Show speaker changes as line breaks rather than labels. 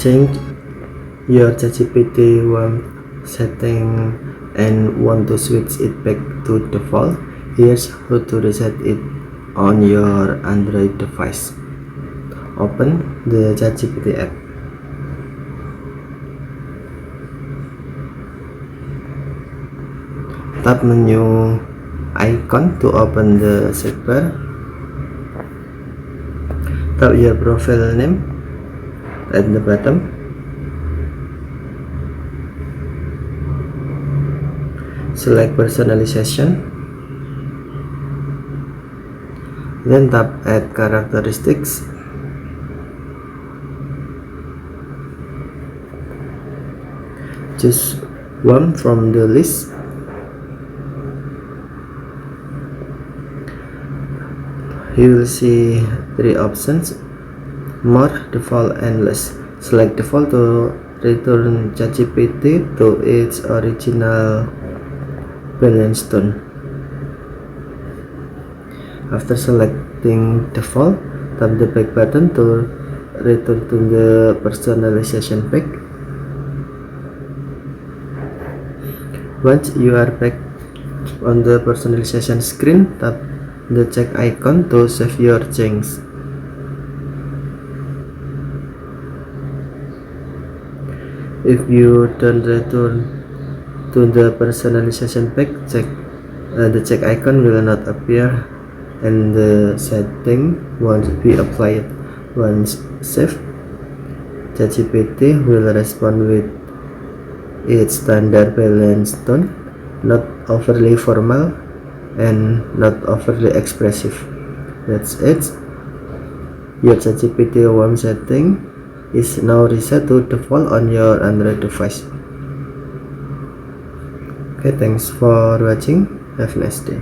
change your ChatGPT warm setting and want to switch it back to default, here's how to reset it on your Android device. Open the ChatGPT app. Tap menu icon to open the sidebar. Tap your profile name at the bottom. Select personalization. Then tap add characteristics. Choose one from the list. You will see three options: more, default, and less. Select default to return ChatGPT to its original balance tone. After selecting default, tap the back button to return to the personalization pack. Once you are back on the personalization screen, tap the check icon to save your changes. If you don't return to the personalization pack, the check icon will not appear and the setting won't be applied. Once saved, ChatGPT will respond with its standard balance tone, not overly formal and not overly expressive. That's it. Your ChatGPT warm setting is now reset to default on your Android device. Okay, thanks for watching. Have a nice day.